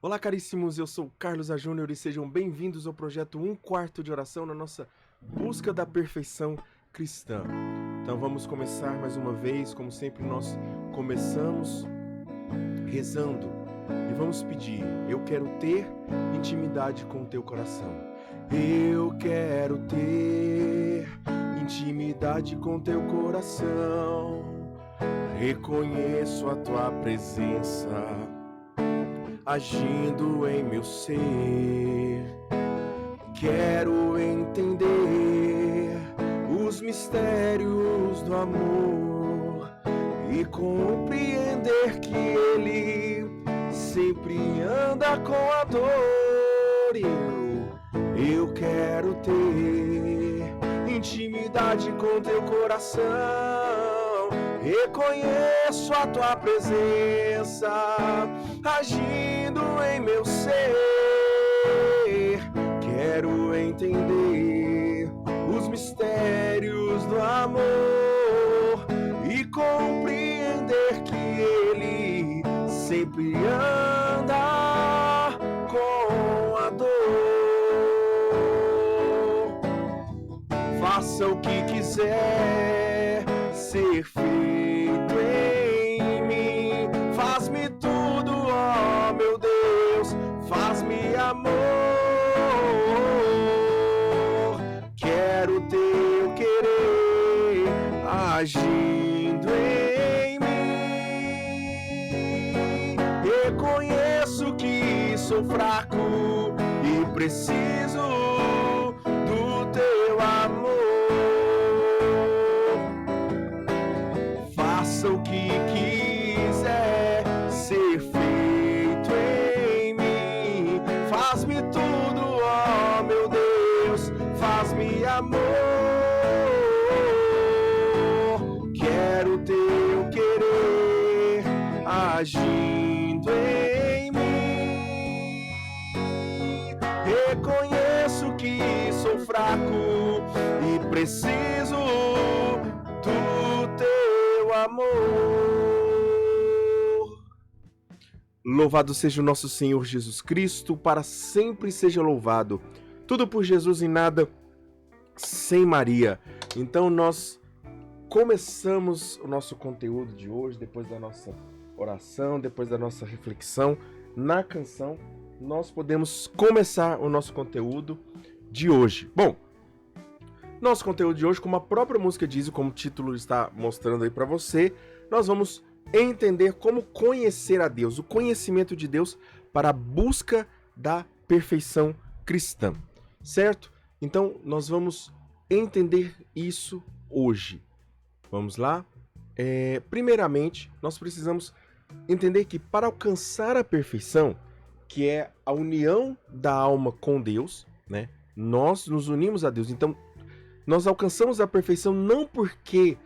Olá, caríssimos, eu sou Carlos A. Júnior e sejam bem-vindos ao projeto Um Quarto de Oração na nossa busca da perfeição cristã. Então vamos começar mais uma vez, como sempre nós começamos rezando e vamos pedir: eu quero ter intimidade com o teu coração. Eu quero ter intimidade com teu coração. Reconheço a tua presença agindo em meu ser. Quero entender os mistérios do amor e compreender que Ele sempre anda com a dor. Eu quero ter intimidade com teu coração. Reconheço a tua presença agindo em meu ser. Quero entender os mistérios do amor e compreender que Ele sempre anda com a dor. Faça o que quiser ser feito em mim. Faz-me tudo, ó meu Deus, faz-me amor. Quero teu querer agindo em mim. Reconheço que sou fraco e preciso do teu amor. Faça o que quiser ser feito em mim. Faz-me tudo, ó meu Deus, faz-me amor. Quero teu querer agindo em mim. Reconheço que sou fraco e preciso do teu amor. Louvado seja o nosso Senhor Jesus Cristo, para sempre seja louvado. Tudo por Jesus e nada sem Maria. Então nós começamos o nosso conteúdo de hoje, depois da nossa oração, depois da nossa reflexão na canção, nós podemos começar o nosso conteúdo de hoje. Bom, nosso conteúdo de hoje, como a própria música diz e como o título está mostrando aí para você, nós vamos entender como conhecer a Deus, o conhecimento de Deus para a busca da perfeição cristã, certo? Então, nós vamos entender isso hoje. Vamos lá? Primeiramente, nós precisamos entender que para alcançar a perfeição, que é a união da alma com Deus, né? Nós nos unimos a Deus. Então, nós alcançamos a perfeição não porque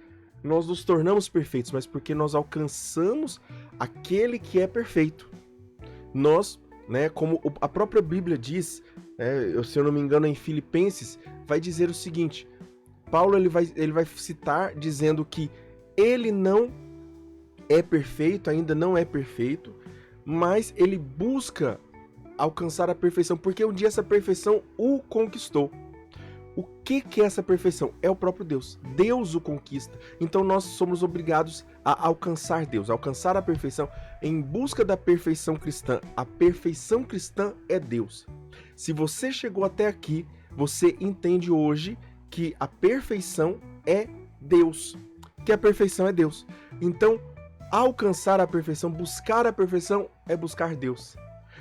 nós nos tornamos perfeitos, mas porque nós alcançamos aquele que é perfeito. Nós, né, como a própria Bíblia diz, se eu não me engano em Filipenses, vai dizer o seguinte: Paulo ele vai citar dizendo que ele não é perfeito, ainda não é perfeito, mas ele busca alcançar a perfeição, porque um dia essa perfeição o conquistou. O que é essa perfeição? É o próprio Deus. Deus o conquista. Então nós somos obrigados a alcançar Deus, a alcançar a perfeição em busca da perfeição cristã. A perfeição cristã é Deus. Se você chegou até aqui, você entende hoje que a perfeição é Deus. Que a perfeição é Deus. Então, alcançar a perfeição, buscar a perfeição é buscar Deus.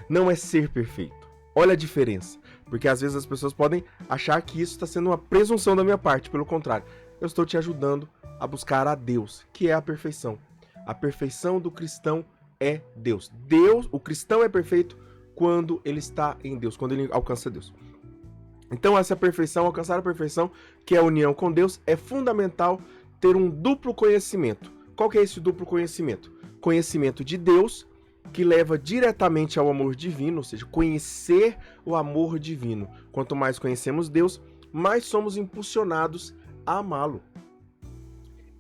Não é ser perfeito. Olha a diferença. Porque às vezes as pessoas podem achar que isso está sendo uma presunção da minha parte. Pelo contrário, eu estou te ajudando a buscar a Deus, que é a perfeição. A perfeição do cristão é Deus. O cristão é perfeito quando ele está em Deus, quando ele alcança Deus. Então essa perfeição, alcançar a perfeição, que é a união com Deus, é fundamental ter um duplo conhecimento. Qual que é esse duplo conhecimento? Conhecimento de Deus, que leva diretamente ao amor divino, ou seja, conhecer o amor divino. Quanto mais conhecemos Deus, mais somos impulsionados a amá-lo.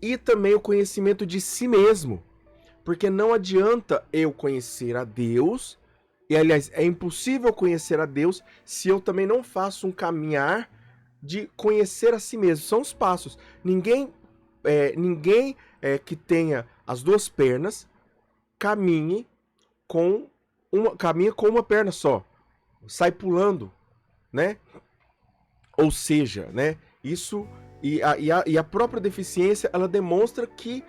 E também o conhecimento de si mesmo, porque não adianta eu conhecer a Deus E, aliás, é impossível conhecer a Deus se eu também não faço um caminhar de conhecer a si mesmo. São os passos. Ninguém que tenha as duas pernas caminha com uma perna só. Sai pulando, né? Ou seja, né? Isso e a própria deficiência, ela demonstra que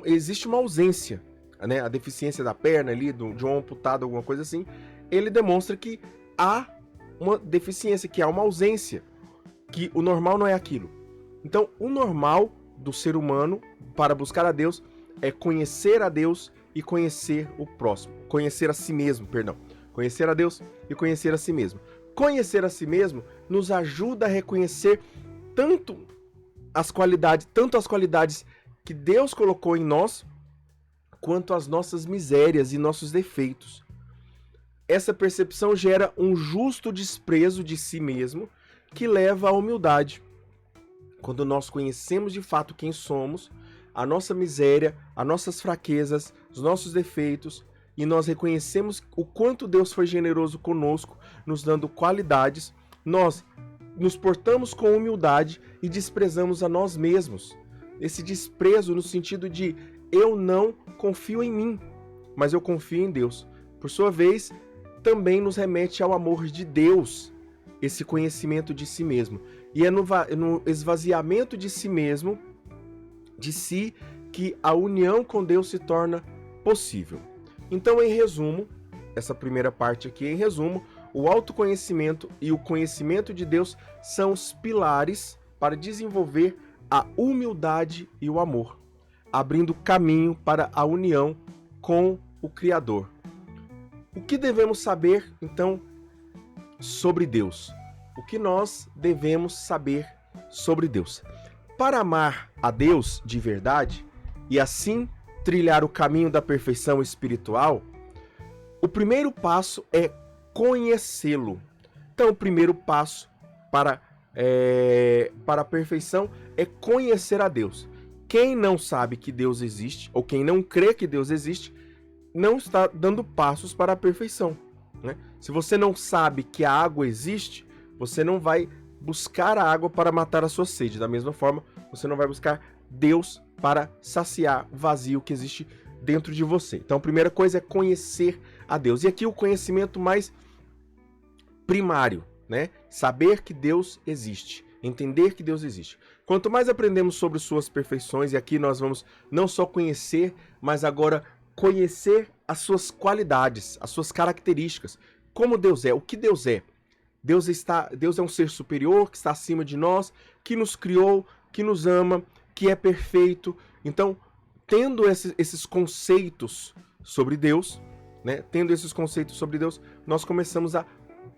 existe uma ausência, né? A deficiência da perna ali, de um amputado, alguma coisa assim, ele demonstra que há uma deficiência, que há uma ausência, que o normal não é aquilo. Então, o normal do ser humano para buscar a Deus é conhecer a Deus e conhecer o próximo. Conhecer a si mesmo, perdão. Conhecer a Deus e conhecer a si mesmo. Conhecer a si mesmo nos ajuda a reconhecer tanto as qualidades que Deus colocou em nós, quanto as nossas misérias e nossos defeitos. Essa percepção gera um justo desprezo de si mesmo, que leva à humildade. Quando nós conhecemos de fato quem somos, a nossa miséria, as nossas fraquezas, os nossos defeitos, e nós reconhecemos o quanto Deus foi generoso conosco, nos dando qualidades, nós nos portamos com humildade e desprezamos a nós mesmos. Esse desprezo no sentido de eu não confio em mim, mas eu confio em Deus. Por sua vez, também nos remete ao amor de Deus, esse conhecimento de si mesmo. E é no esvaziamento de si mesmo, de si, que a união com Deus se torna possível. Então, em resumo, essa primeira parte aqui, em resumo, o autoconhecimento e o conhecimento de Deus são os pilares para desenvolver a humildade e o amor, abrindo caminho para a união com o Criador. O que devemos saber, então, sobre Deus? O que nós devemos saber sobre Deus? Para amar a Deus de verdade e assim trilhar o caminho da perfeição espiritual, o primeiro passo é conhecê-lo. Então, o primeiro passo para a perfeição é conhecer a Deus. Quem não sabe que Deus existe, ou quem não crê que Deus existe, não está dando passos para a perfeição, né? Se você não sabe que a água existe, você não vai buscar a água para matar a sua sede. Da mesma forma, você não vai buscar Deus para saciar o vazio que existe dentro de você. Então, a primeira coisa é conhecer a Deus. E aqui o conhecimento mais primário, né? Saber que Deus existe, entender que Deus existe. Quanto mais aprendemos sobre suas perfeições, e aqui nós vamos não só conhecer, mas agora conhecer as suas qualidades, as suas características, como Deus é, o que Deus é. Deus é um ser superior, que está acima de nós, que nos criou, que nos ama, que é perfeito. Então, tendo esses conceitos sobre Deus, né? Nós começamos a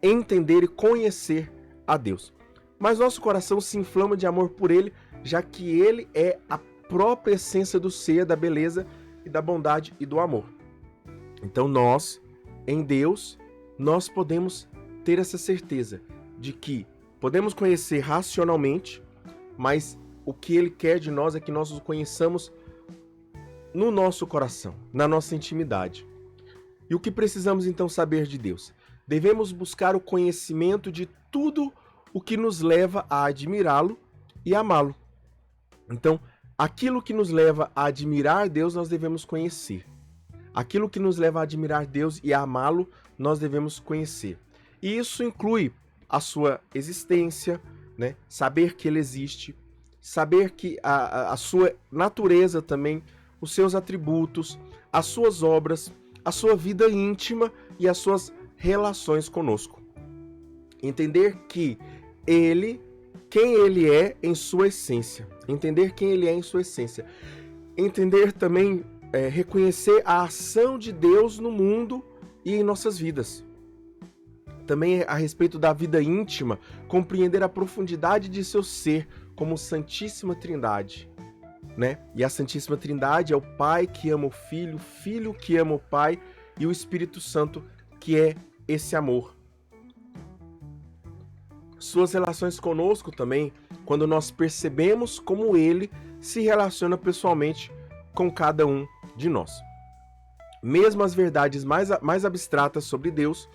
entender e conhecer a Deus. Mas nosso coração se inflama de amor por Ele, já que Ele é a própria essência do ser, da beleza e da bondade e do amor. Então nós, em Deus, nós podemos ter essa certeza de que podemos conhecer racionalmente, mas o que Ele quer de nós é que nós o conheçamos no nosso coração, na nossa intimidade. E o que precisamos então saber de Deus? Devemos buscar o conhecimento de tudo o que nos leva a admirá-lo e amá-lo. Então, aquilo que nos leva a admirar Deus, nós devemos conhecer. Aquilo que nos leva a admirar Deus e a amá-lo, nós devemos conhecer. E isso inclui a sua existência, né? Saber que Ele existe, saber que a sua natureza também, os seus atributos, as suas obras, a sua vida íntima e as suas relações conosco. Entender que quem Ele é em sua essência. Entender quem Ele é em sua essência. Entender também, reconhecer a ação de Deus no mundo e em nossas vidas. Também a respeito da vida íntima, compreender a profundidade de seu ser como Santíssima Trindade, né? E a Santíssima Trindade é o Pai que ama o Filho, o Filho que ama o Pai e o Espírito Santo que é esse amor. Suas relações conosco também, quando nós percebemos como Ele se relaciona pessoalmente com cada um de nós. Mesmo as verdades mais abstratas sobre Deus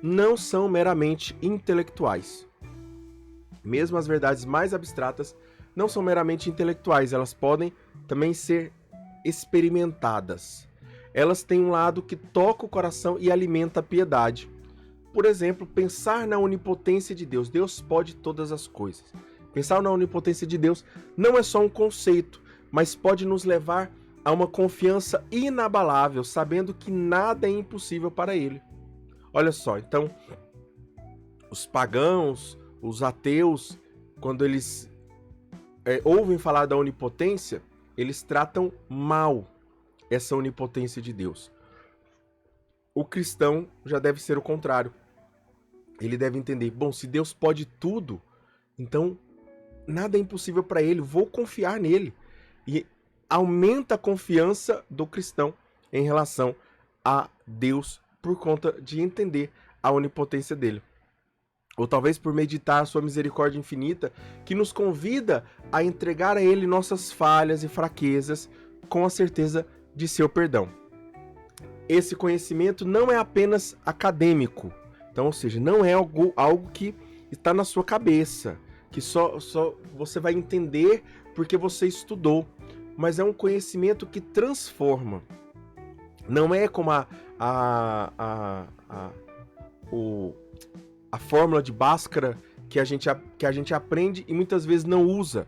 não são meramente intelectuais. Mesmo as verdades mais abstratas não são meramente intelectuais, elas podem também ser experimentadas. Elas têm um lado que toca o coração e alimenta a piedade. Por exemplo, pensar na onipotência de Deus. Deus pode todas as coisas. Pensar na onipotência de Deus não é só um conceito, mas pode nos levar a uma confiança inabalável, sabendo que nada é impossível para Ele. Olha só, então, os pagãos, os ateus, quando eles ouvem falar da onipotência, eles tratam mal essa onipotência de Deus. O cristão já deve ser o contrário. Ele deve entender, bom, se Deus pode tudo, então nada é impossível para Ele, vou confiar nele. E aumenta a confiança do cristão em relação a Deus por conta de entender a onipotência dele. Ou talvez por meditar a sua misericórdia infinita, que nos convida a entregar a Ele nossas falhas e fraquezas com a certeza de seu perdão. Esse conhecimento não é apenas acadêmico, então, ou seja, não é algo que está na sua cabeça, que só você vai entender porque você estudou, mas é um conhecimento que transforma. Não é como a fórmula de Bhaskara que a gente aprende e muitas vezes não usa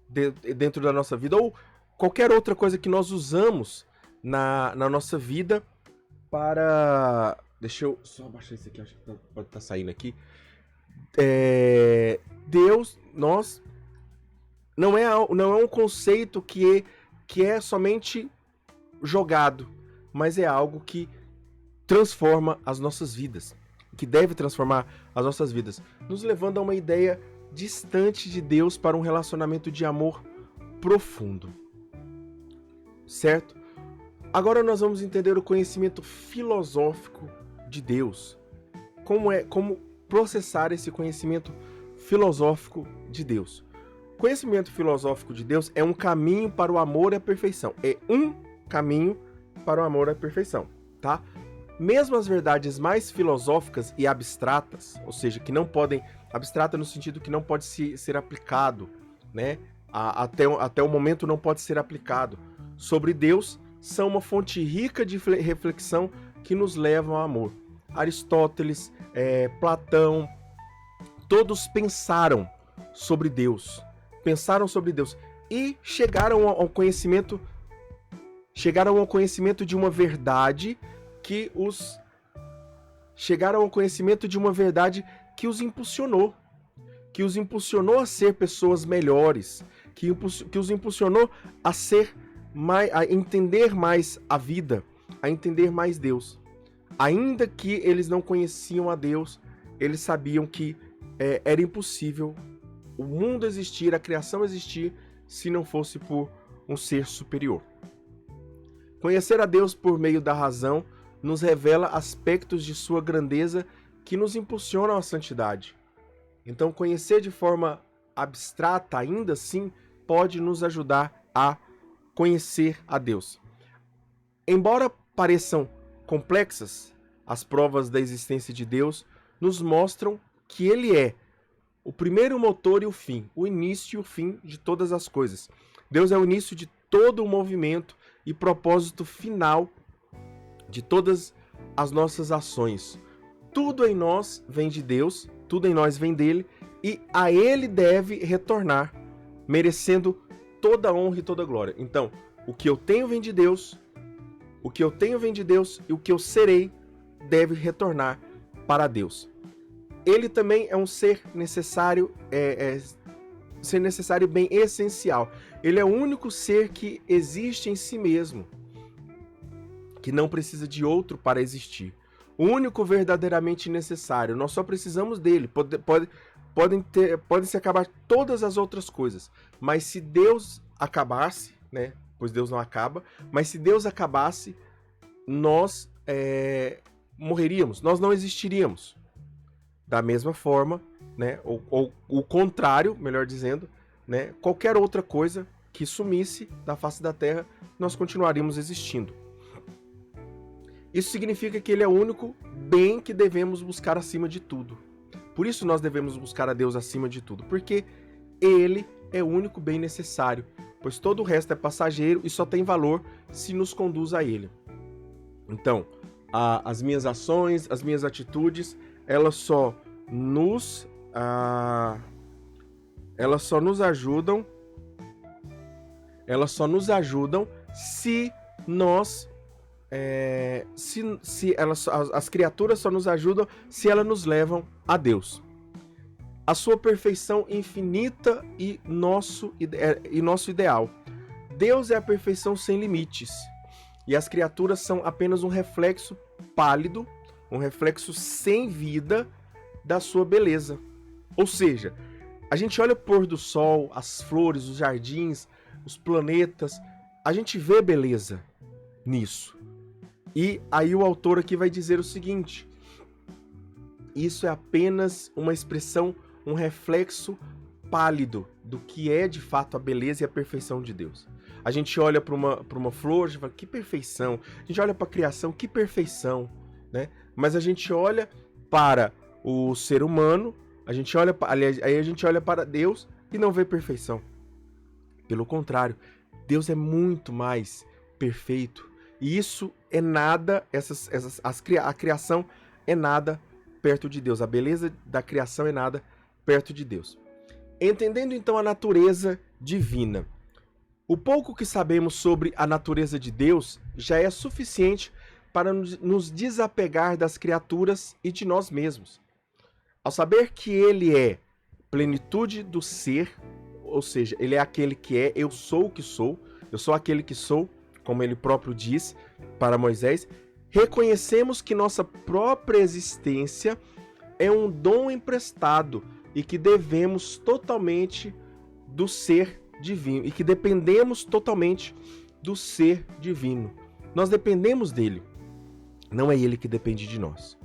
dentro da nossa vida, ou qualquer outra coisa que nós usamos na nossa vida para... Deixa eu só abaixar isso aqui, acho que pode estar saindo aqui. Deus, nós... Não é um conceito que é somente jogado, mas é algo que transforma as nossas vidas, que deve transformar as nossas vidas, nos levando a uma ideia distante de Deus para um relacionamento de amor profundo. Certo? Agora nós vamos entender o conhecimento filosófico de Deus. Como processar esse conhecimento filosófico de Deus. O conhecimento filosófico de Deus é um caminho para o amor e a perfeição. É um caminho para o amor e a perfeição, tá? Mesmo as verdades mais filosóficas e abstratas, ou seja, que não podem... Abstrata no sentido que não pode ser aplicado, né? Até o momento não pode ser aplicado. Sobre Deus, são uma fonte rica de reflexão que nos levam ao amor. Aristóteles, Platão, todos pensaram sobre Deus. E chegaram ao conhecimento de uma verdade que os impulsionou. Que os impulsionou a ser pessoas melhores. Que os impulsionou a entender mais a vida, a entender mais Deus. Ainda que eles não conheciam a Deus, eles sabiam que era impossível o mundo existir, a criação existir, se não fosse por um ser superior. Conhecer a Deus por meio da razão nos revela aspectos de sua grandeza que nos impulsionam à santidade. Então, conhecer de forma abstrata, ainda assim, pode nos ajudar a conhecer a Deus. Embora pareçam complexas, as provas da existência de Deus nos mostram que Ele é o primeiro motor e o fim, o início e o fim de todas as coisas. Deus é o início de todo o movimento e propósito final de todas as nossas ações. Tudo em nós vem de Deus, tudo em nós vem dele, e a Ele deve retornar, merecendo toda a honra e toda a glória. Então, o que eu tenho vem de Deus, e o que eu serei deve retornar para Deus. Ele também é um ser necessário, ser necessário bem essencial. Ele é o único ser que existe em si mesmo, que não precisa de outro para existir. O único verdadeiramente necessário. Nós só precisamos dele. Podem se acabar todas as outras coisas. Mas se Deus acabasse, né? Pois Deus não acaba. Mas se Deus acabasse, nós morreríamos. Nós não existiríamos. Da mesma forma, né? Ou o contrário, melhor dizendo, né? Qualquer outra coisa que sumisse da face da Terra, nós continuaríamos existindo. Isso significa que ele é o único bem que devemos buscar acima de tudo. Por isso nós devemos buscar a Deus acima de tudo, porque ele é o único bem necessário, pois todo o resto é passageiro e só tem valor se nos conduz a ele. Então, as minhas ações, as minhas atitudes, elas só nos ajudam se nós as criaturas só nos ajudam se elas nos levam a Deus. A sua perfeição infinita e nosso ideal. Deus é a perfeição sem limites. E as criaturas são apenas um reflexo pálido, um reflexo sem vida da sua beleza. Ou seja, a gente olha o pôr do sol, as flores, os jardins, os planetas, a gente vê beleza nisso. E aí o autor aqui vai dizer o seguinte: isso é apenas uma expressão, um reflexo pálido do que é de fato a beleza e a perfeição de Deus. A gente olha para uma flor e fala, que perfeição. A gente olha para a criação, que perfeição, né? Mas a gente olha para o ser humano, a gente olha para Deus e não vê perfeição. Pelo contrário, Deus é muito mais perfeito. E isso é nada, a criação é nada perto de Deus. A beleza da criação é nada perto de Deus. Entendendo então a natureza divina, o pouco que sabemos sobre a natureza de Deus já é suficiente para nos desapegar das criaturas e de nós mesmos. Ao saber que Ele é plenitude do ser, ou seja, Ele é aquele que é, eu sou o que sou, eu sou aquele que sou, como Ele próprio diz para Moisés, reconhecemos que nossa própria existência é um dom emprestado e que devemos totalmente do ser divino e que dependemos totalmente do ser divino. Nós dependemos dele, não é ele que depende de nós.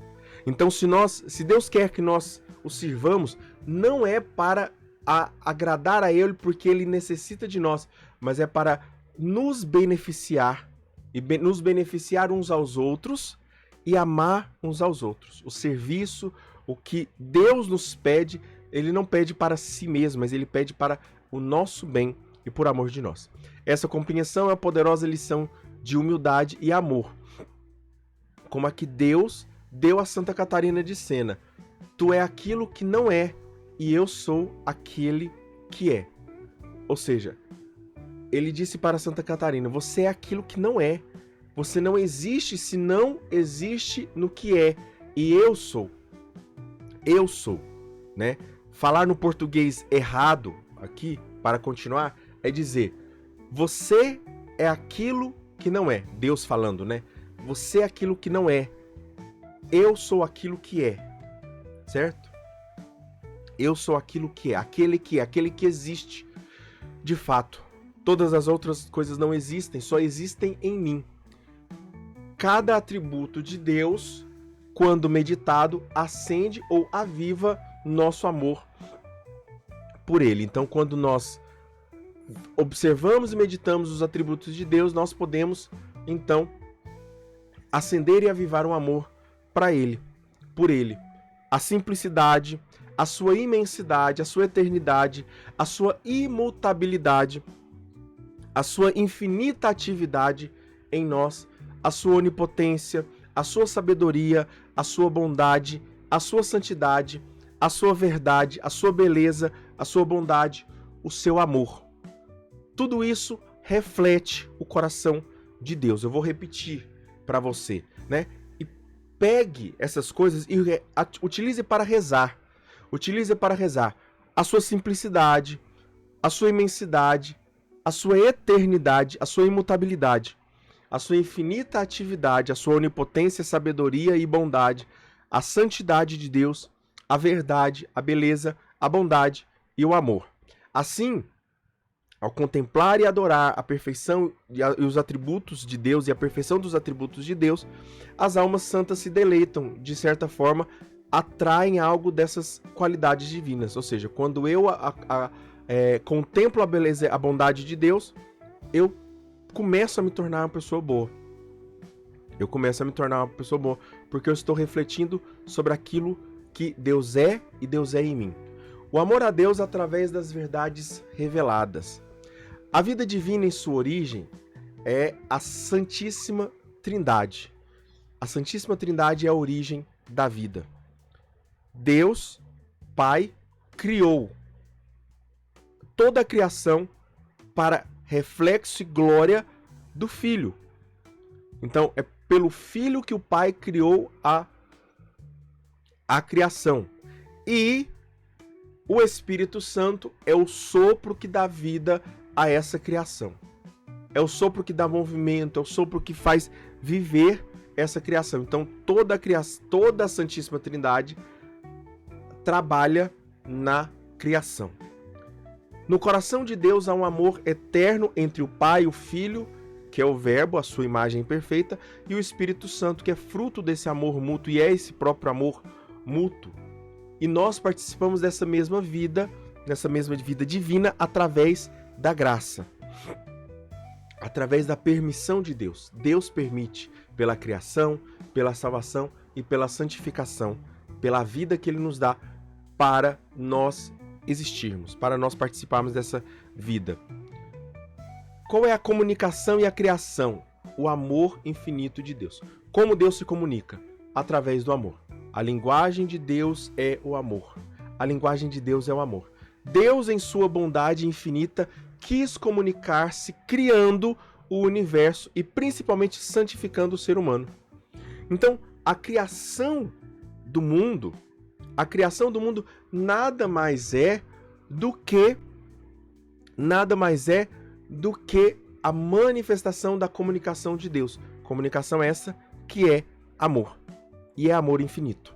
Então, se Deus quer que nós o sirvamos, não é para agradar a ele porque ele necessita de nós, mas é para nos beneficiar e nos beneficiar uns aos outros e amar uns aos outros. O serviço, o que Deus nos pede, ele não pede para si mesmo, mas ele pede para o nosso bem e por amor de nós. Essa compreensão é a poderosa lição de humildade e amor, como a que Deus deu a Santa Catarina de Sena. Tu é aquilo que não é, e eu sou aquele que é. Ou seja, ele disse para Santa Catarina, você é aquilo que não é. Você não existe se não existe no que é. E eu sou. Eu sou, né? Falar no português errado aqui, para continuar, é dizer, você é aquilo que não é. Deus falando, né? Você é aquilo que não é. Eu sou aquilo que é. Certo? Eu sou aquilo que é, aquele que existe. De fato, todas as outras coisas não existem, só existem em mim. Cada atributo de Deus, quando meditado, acende ou aviva nosso amor por ele. Então, quando nós observamos e meditamos os atributos de Deus, nós podemos, então, acender e avivar um amor para ele, por ele. A simplicidade, a sua imensidade, a sua eternidade, a sua imutabilidade, a sua infinita atividade em nós, a sua onipotência, a sua sabedoria, a sua bondade, a sua santidade, a sua verdade, a sua beleza, a sua bondade, o seu amor. Tudo isso reflete o coração de Deus. Eu vou repetir para você, né? E pegue essas coisas e utilize para rezar. Utilize para rezar a sua simplicidade, a sua imensidade, a sua eternidade, a sua imutabilidade, a sua infinita atividade, a sua onipotência, sabedoria e bondade, a santidade de Deus, a verdade, a beleza, a bondade e o amor. Assim, ao contemplar e adorar a perfeição e os atributos de Deus e a perfeição dos atributos de Deus, as almas santas se deleitam, de certa forma, atraem algo dessas qualidades divinas. Ou seja, quando eu contemplo a beleza e a bondade de Deus, eu começo a me tornar uma pessoa boa. Eu começo a me tornar uma pessoa boa, porque eu estou refletindo sobre aquilo que Deus é e Deus é em mim. O amor a Deus através das verdades reveladas. A vida divina em sua origem é a Santíssima Trindade. A Santíssima Trindade é a origem da vida. Deus, Pai, criou toda a criação para reflexo e glória do Filho. Então, é pelo Filho que o Pai criou a criação. E o Espírito Santo é o sopro que dá vida a essa criação. É o sopro que dá movimento, é o sopro que faz viver essa criação. Então, toda a Santíssima Trindade trabalha na criação. No coração de Deus há um amor eterno entre o Pai e o Filho, que é o Verbo, a sua imagem perfeita, e o Espírito Santo, que é fruto desse amor mútuo e é esse próprio amor mútuo. E nós participamos dessa mesma vida divina através da graça, através da permissão de Deus. Deus permite pela criação, pela salvação e pela santificação, pela vida que Ele nos dá para nós existirmos, para nós participarmos dessa vida. Qual é a comunicação e a criação? O amor infinito de Deus. Como Deus se comunica? Através do amor. A linguagem de Deus é o amor. A linguagem de Deus é o amor. Deus, em sua bondade infinita, quis comunicar-se criando o universo e principalmente santificando o ser humano. Então, a criação do mundo nada mais é do que a manifestação da comunicação de Deus. Comunicação essa que é amor. E é amor infinito.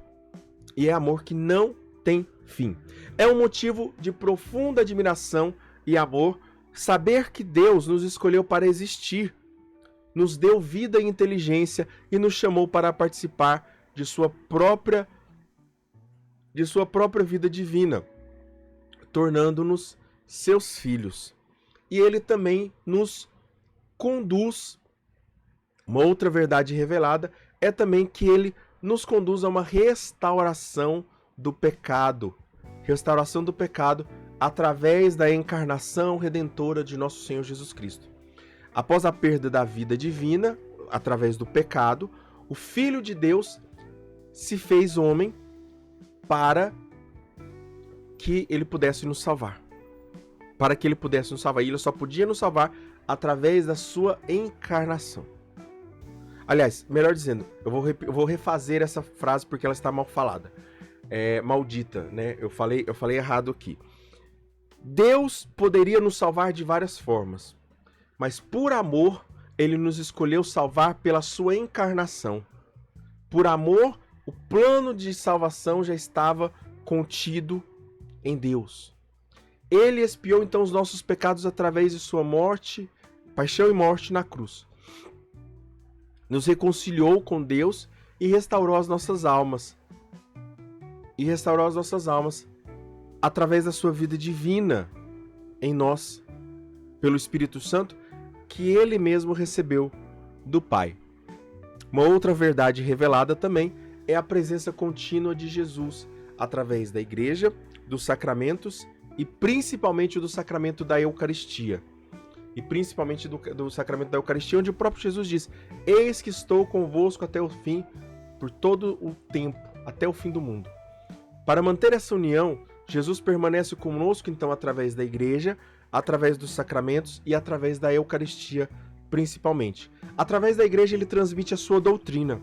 E é amor que não tem fim. É um motivo de profunda admiração e amor saber que Deus nos escolheu para existir, nos deu vida e inteligência e nos chamou para participar de sua própria vida divina, tornando-nos seus filhos. E Ele também nos conduz. Uma outra verdade revelada é também que Ele nos conduz a uma restauração do pecado. Restauração do pecado através da encarnação redentora de nosso Senhor Jesus Cristo. Após a perda da vida divina, através do pecado, o Filho de Deus se fez homem para que Ele pudesse nos salvar. Para que Ele pudesse nos salvar. E Ele só podia nos salvar através da sua encarnação. Aliás, melhor dizendo, eu vou refazer essa frase porque ela está mal falada. Maldita, né? Eu falei errado aqui. Deus poderia nos salvar de várias formas, mas por amor, Ele nos escolheu salvar pela sua encarnação. Por amor, o plano de salvação já estava contido em Deus. Ele expiou então os nossos pecados através de sua morte, paixão e morte na cruz. Nos reconciliou com Deus e restaurou as nossas almas. Através da sua vida divina em nós, pelo Espírito Santo, que Ele mesmo recebeu do Pai. Uma outra verdade revelada também é a presença contínua de Jesus através da Igreja, dos sacramentos e principalmente do sacramento da Eucaristia. E principalmente do sacramento da Eucaristia, onde o próprio Jesus diz: eis que estou convosco até o fim, por todo o tempo, até o fim do mundo. Para manter essa união, Jesus permanece conosco, então, através da Igreja, através dos sacramentos e através da Eucaristia, principalmente. Através da Igreja, Ele transmite a sua doutrina.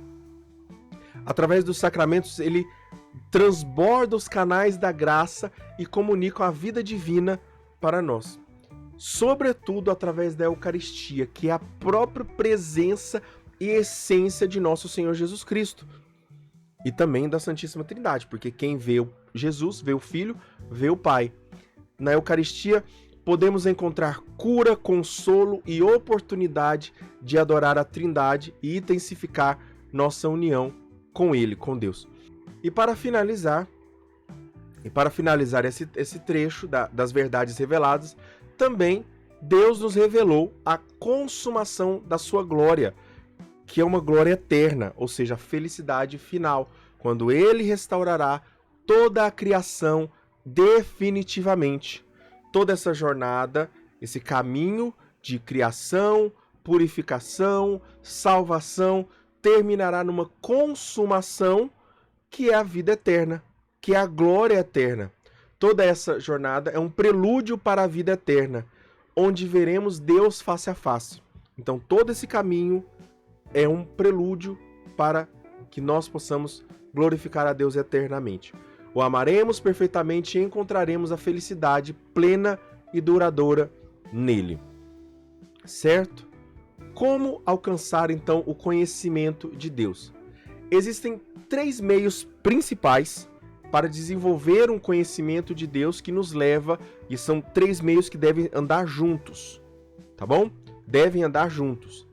Através dos sacramentos, Ele transborda os canais da graça e comunica a vida divina para nós. Sobretudo através da Eucaristia, que é a própria presença e essência de nosso Senhor Jesus Cristo. E também da Santíssima Trindade, porque quem vê Jesus, vê o Filho, vê o Pai. Na Eucaristia, podemos encontrar cura, consolo e oportunidade de adorar a Trindade e intensificar nossa união com Ele, com Deus. E para finalizar esse trecho das verdades reveladas, também Deus nos revelou a consumação da sua glória, que é uma glória eterna, ou seja, a felicidade final, quando ele restaurará toda a criação definitivamente. Toda essa jornada, esse caminho de criação, purificação, salvação, terminará numa consumação que é a vida eterna, que é a glória eterna. Toda essa jornada é um prelúdio para a vida eterna, onde veremos Deus face a face. Então, todo esse caminho é um prelúdio para que nós possamos glorificar a Deus eternamente. O amaremos perfeitamente e encontraremos a felicidade plena e duradoura nele. Certo? Como alcançar, então, o conhecimento de Deus? Existem 3 meios principais para desenvolver um conhecimento de Deus que nos leva, e são 3 meios que devem andar juntos, tá bom? Devem andar juntos,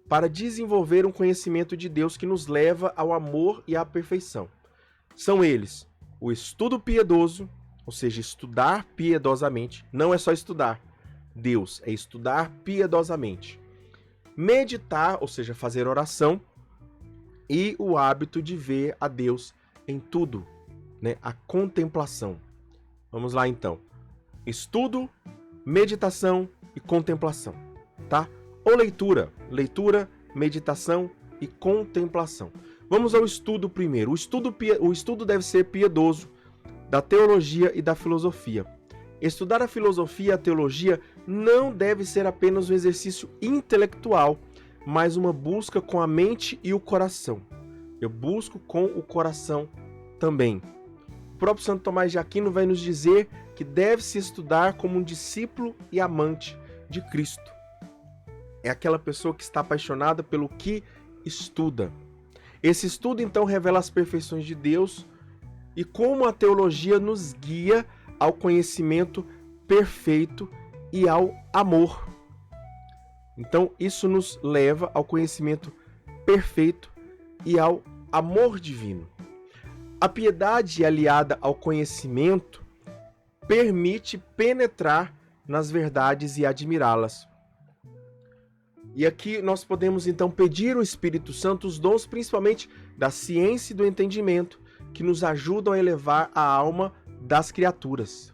para desenvolver um conhecimento de Deus que nos leva ao amor e à perfeição. São eles: o estudo piedoso, ou seja, estudar piedosamente, não é só estudar Deus, é estudar piedosamente. Meditar, ou seja, fazer oração, e o hábito de ver a Deus em tudo, né? A contemplação. Vamos lá então. Estudo, meditação e contemplação, tá? Ou leitura, meditação e contemplação. Vamos ao estudo primeiro. O estudo deve ser piedoso da teologia e da filosofia. Estudar a filosofia e a teologia não deve ser apenas um exercício intelectual, mas uma busca com a mente e o coração. Eu busco com o coração também. O próprio Santo Tomás de Aquino vai nos dizer que deve-se estudar como um discípulo e amante de Cristo. É aquela pessoa que está apaixonada pelo que estuda. Esse estudo, então, revela as perfeições de Deus e como a teologia nos guia ao conhecimento perfeito e ao amor. Então, isso nos leva ao conhecimento perfeito e ao amor divino. A piedade aliada ao conhecimento permite penetrar nas verdades e admirá-las. E aqui nós podemos então pedir ao Espírito Santo os dons principalmente da ciência e do entendimento que nos ajudam a elevar a alma das criaturas.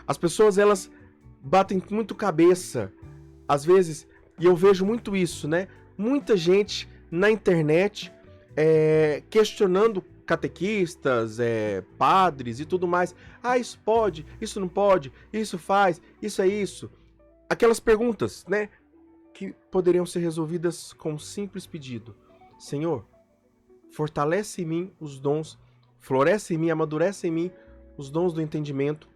As pessoas, elas batem muito cabeça, às vezes, e eu vejo muito isso, né? Muita gente na internet questionando catequistas, padres e tudo mais. Ah, isso pode, isso não pode, isso faz, isso é isso. Aquelas perguntas, né? Que poderiam ser resolvidas com um simples pedido: Senhor, fortalece em mim os dons, floresce em mim, amadurece em mim os dons do entendimento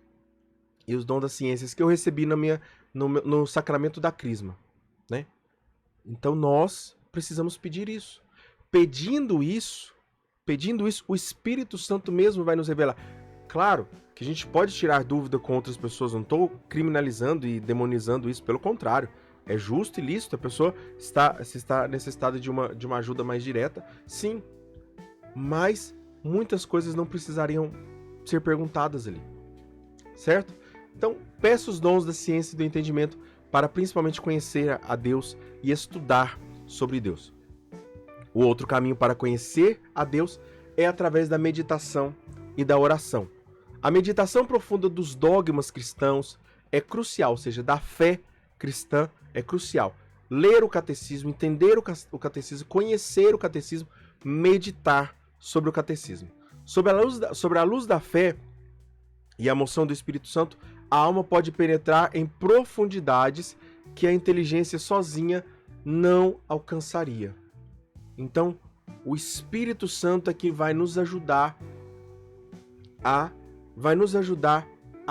e os dons das ciências que eu recebi no sacramento da crisma, né? Então nós precisamos pedir isso. Pedindo isso, o Espírito Santo mesmo vai nos revelar. Claro que a gente pode tirar dúvida com outras pessoas, não estou criminalizando e demonizando isso, pelo contrário. É justo e lícito a pessoa está necessitada de uma ajuda mais direta, sim. Mas muitas coisas não precisariam ser perguntadas ali, certo? Então, peça os dons da ciência e do entendimento para principalmente conhecer a Deus e estudar sobre Deus. O outro caminho para conhecer a Deus é através da meditação e da oração. A meditação profunda dos dogmas cristãos é crucial, ou seja, da fé cristã é crucial. Ler o catecismo, entender o catecismo, conhecer o catecismo, meditar sobre o catecismo. Sobre a luz da fé e a moção do Espírito Santo, a alma pode penetrar em profundidades que a inteligência sozinha não alcançaria. Então, o Espírito Santo é que vai nos ajudar a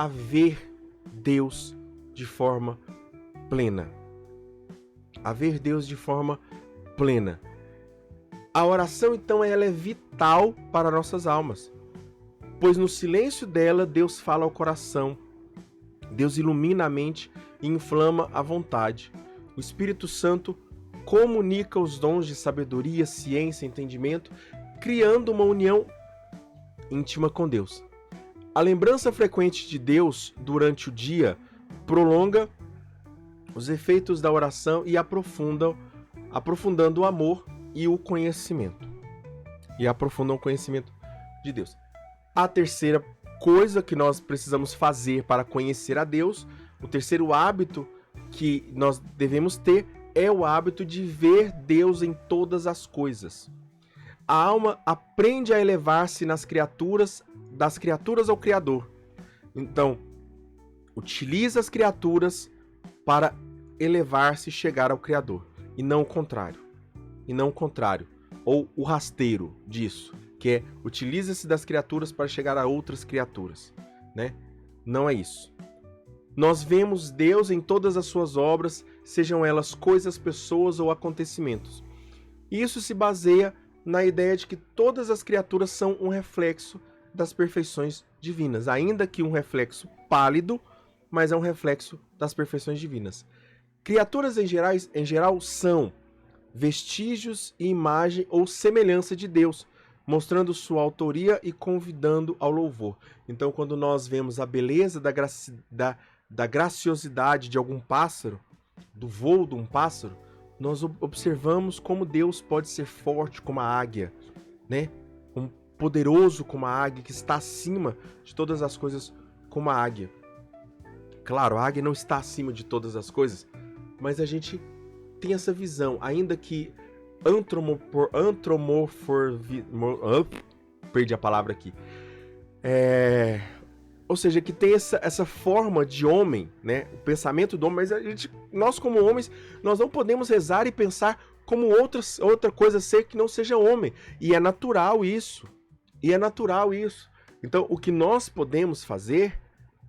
ver Deus de forma plena. A ver Deus de forma plena. A oração, então, ela é vital para nossas almas, pois no silêncio dela, Deus fala ao coração, Deus ilumina a mente e inflama a vontade. O Espírito Santo comunica os dons de sabedoria, ciência e entendimento, criando uma união íntima com Deus. A lembrança frequente de Deus durante o dia prolonga os efeitos da oração e aprofunda aprofundando o amor e o conhecimento. E aprofundam o conhecimento de Deus. A terceira coisa que nós precisamos fazer para conhecer a Deus, o terceiro hábito que nós devemos ter é o hábito de ver Deus em todas as coisas. A alma aprende a elevar-se nas criaturas, das criaturas ao Criador. Então, utiliza as criaturas para elevar-se e chegar ao Criador, e não o contrário. E não o contrário, ou o rasteiro disso, que é utiliza-se das criaturas para chegar a outras criaturas, né? Não é isso. Nós vemos Deus em todas as suas obras, sejam elas coisas, pessoas ou acontecimentos. Isso se baseia na ideia de que todas as criaturas são um reflexo das perfeições divinas, ainda que um reflexo pálido, mas é um reflexo das perfeições divinas. Criaturas em geral são vestígios e imagem ou semelhança de Deus, mostrando sua autoria e convidando ao louvor. Então, quando nós vemos a beleza da graciosidade de algum pássaro, do voo de um pássaro, nós observamos como Deus pode ser forte como a águia, né? Poderoso como a águia, que está acima de todas as coisas como a águia. Claro, a águia não está acima de todas as coisas, mas a gente tem essa visão, ainda que perdi a palavra aqui. Ou seja, que tem essa forma de homem, né? O pensamento do homem, mas nós como homens, nós não podemos rezar e pensar como outra coisa ser que não seja homem. E é natural isso. Então, o que nós podemos fazer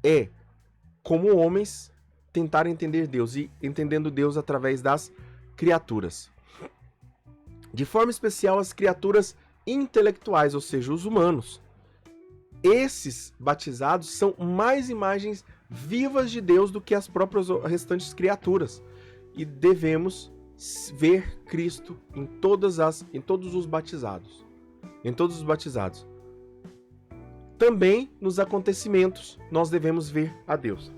é, como homens, tentar entender Deus, e entendendo Deus através das criaturas. De forma especial, as criaturas intelectuais, ou seja, os humanos. Esses batizados são mais imagens vivas de Deus do que as próprias restantes criaturas. E devemos ver Cristo em todos os batizados. Também nos acontecimentos nós devemos ver a Deus.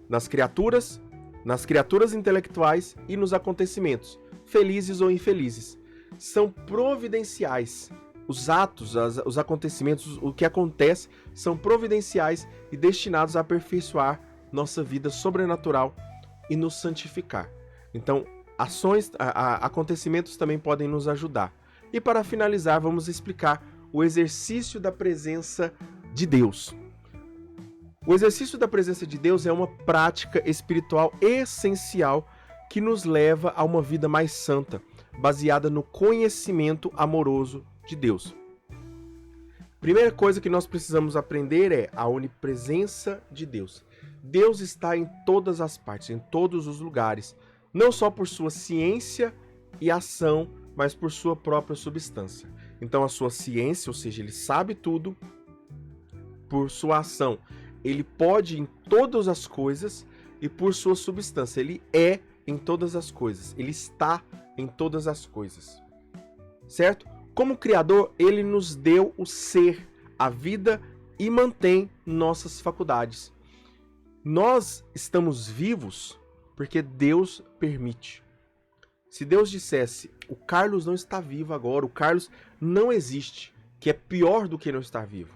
Nas criaturas intelectuais e nos acontecimentos, felizes ou infelizes. São providenciais. Os atos, os acontecimentos, o que acontece, são providenciais e destinados a aperfeiçoar nossa vida sobrenatural e nos santificar. Então, acontecimentos também podem nos ajudar. E para finalizar, vamos explicar o exercício da presença de Deus. O exercício da presença de Deus é uma prática espiritual essencial que nos leva a uma vida mais santa, baseada no conhecimento amoroso de Deus. Primeira coisa que nós precisamos aprender é a onipresença de Deus. Deus está em todas as partes, em todos os lugares, não só por sua ciência e ação, mas por sua própria substância. Então a sua ciência, ou seja, ele sabe tudo, por sua ação, ele pode em todas as coisas, e por sua substância, ele é em todas as coisas, ele está em todas as coisas. Certo? Como Criador, ele nos deu o ser, a vida e mantém nossas faculdades. Nós estamos vivos porque Deus permite. Se Deus dissesse, o Carlos não está vivo agora, o Carlos não existe, que é pior do que não estar vivo.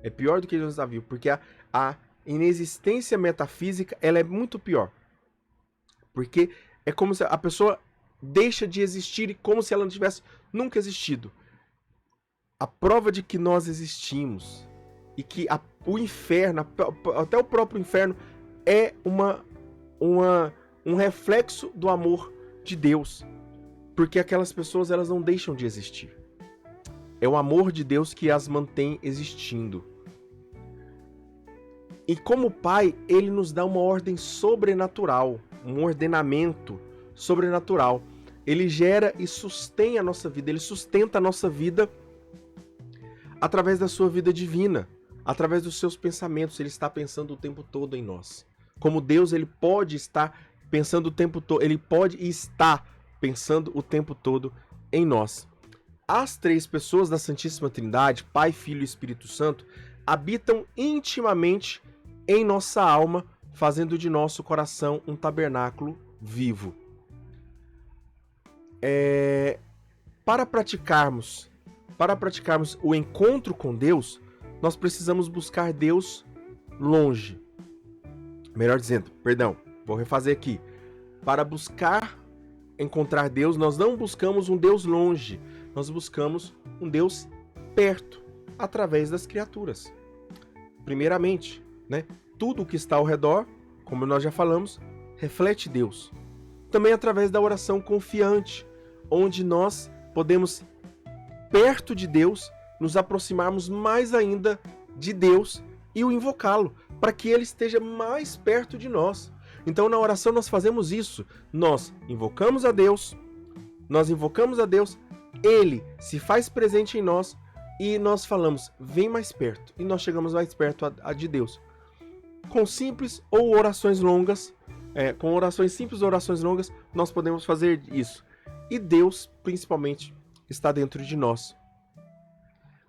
É pior do que não estar vivo, porque a inexistência metafísica, ela é muito pior. Porque é como se a pessoa deixa de existir, como se ela não tivesse nunca existido. A prova de que nós existimos e que o inferno, até o próprio inferno, é um reflexo do amor de Deus. Porque aquelas pessoas, elas não deixam de existir. É o amor de Deus que as mantém existindo. E como Pai, ele nos dá uma ordem sobrenatural, um ordenamento sobrenatural. Ele gera e sustém a nossa vida, ele sustenta a nossa vida através da sua vida divina, através dos seus pensamentos. Ele está pensando o tempo todo em nós. Como Deus, ele pode estar pensando o tempo todo, ele pode e está pensando o tempo todo em nós. As três pessoas da Santíssima Trindade, Pai, Filho e Espírito Santo, habitam intimamente em nossa alma, fazendo de nosso coração um tabernáculo vivo. para praticarmos o encontro com Deus, nós precisamos buscar Deus longe. Melhor dizendo, vou refazer aqui. Para buscar encontrar Deus, nós não buscamos um Deus longe, nós buscamos um Deus perto, através das criaturas. Primeiramente, né? Tudo o que está ao redor, como nós já falamos, reflete Deus. Também através da oração confiante, onde nós podemos, perto de Deus, nos aproximarmos mais ainda de Deus e o invocá-lo, para que ele esteja mais perto de nós. Então, na oração nós fazemos isso. Nós invocamos a Deus, ele se faz presente em nós e nós falamos, vem mais perto. E nós chegamos mais perto de Deus. Com simples ou orações longas, com orações simples ou orações longas, nós podemos fazer isso. E Deus, principalmente, está dentro de nós.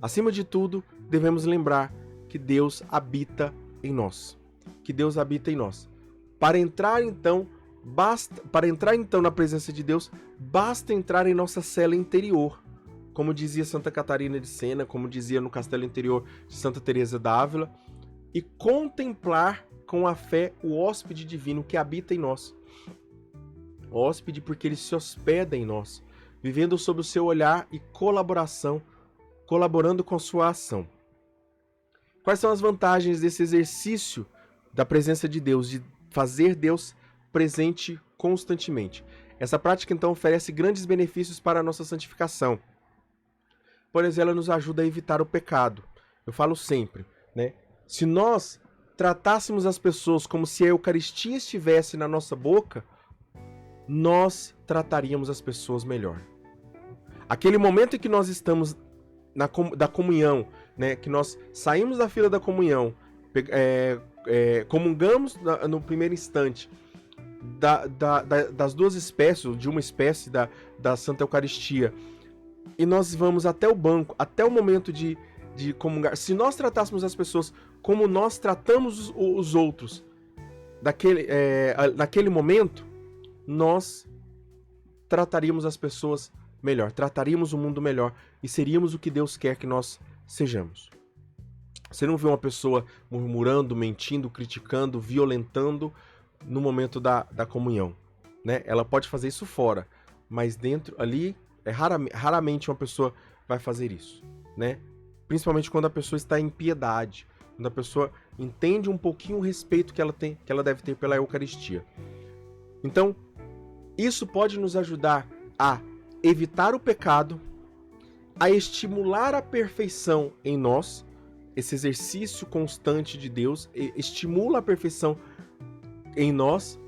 Acima de tudo, devemos lembrar que Deus habita em nós. Para entrar então na presença de Deus, basta entrar em nossa cela interior. Como dizia Santa Catarina de Sena, como dizia no Castelo Interior de Santa Teresa d'Ávila, e contemplar com a fé o hóspede divino que habita em nós. Hóspede porque ele se hospeda em nós, vivendo sob o seu olhar e colaboração, colaborando com sua ação. Quais são as vantagens desse exercício da presença de Deus, de fazer Deus presente constantemente? Essa prática, então, oferece grandes benefícios para a nossa santificação. Por exemplo, ela nos ajuda a evitar o pecado. Eu falo sempre, né? Se nós tratássemos as pessoas como se a Eucaristia estivesse na nossa boca, nós trataríamos as pessoas melhor. Aquele momento em que nós estamos da comunhão, né? Que nós saímos da fila da comunhão, comungamos no primeiro instante das duas espécies, de uma espécie da Santa Eucaristia, e nós vamos até o banco, até o momento de comungar. Se nós tratássemos as pessoas como nós tratamos os outros naquele momento, nós trataríamos as pessoas melhor, trataríamos o mundo melhor e seríamos o que Deus quer que nós sejamos. Você não vê uma pessoa murmurando, mentindo, criticando, violentando no momento da comunhão, né? Ela pode fazer isso fora, mas dentro ali raramente uma pessoa vai fazer isso, né? Principalmente quando a pessoa está em piedade, quando a pessoa entende um pouquinho o respeito que ela deve ter pela Eucaristia. Então, isso pode nos ajudar a evitar o pecado, a estimular a perfeição em nós. Esse exercício constante de Deus estimula a perfeição em nós,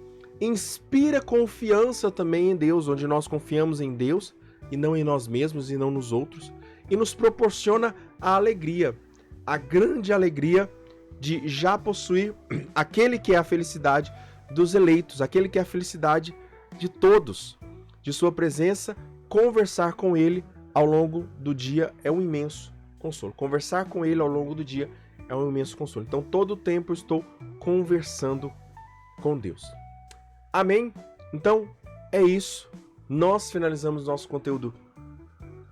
inspira confiança também em Deus, onde nós confiamos em Deus e não em nós mesmos e não nos outros, e nos proporciona a alegria, a grande alegria de já possuir aquele que é a felicidade dos eleitos, aquele que é a felicidade de todos, de sua presença. Conversar com ele ao longo do dia é um imenso consolo. Conversar com ele ao longo do dia é um imenso consolo. Então, todo o tempo eu estou conversando com Deus. Amém? Então, é isso. Nós finalizamos nosso conteúdo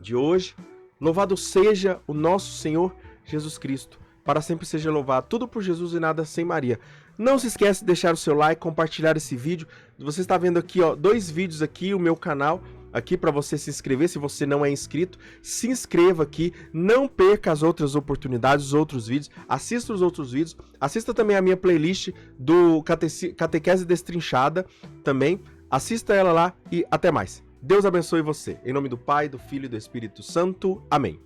de hoje. Louvado seja o nosso Senhor Jesus Cristo. Para sempre seja louvado. Tudo por Jesus e nada sem Maria. Não se esqueça de deixar o seu like, compartilhar esse vídeo. Você está vendo aqui, ó, 2 vídeos aqui, o meu canal aqui para você se inscrever. Se você não é inscrito, se inscreva aqui. Não perca as outras oportunidades, os outros vídeos. Assista os outros vídeos. Assista também a minha playlist do Catequese Destrinchada também. Assista ela lá e até mais. Deus abençoe você. Em nome do Pai, do Filho e do Espírito Santo. Amém.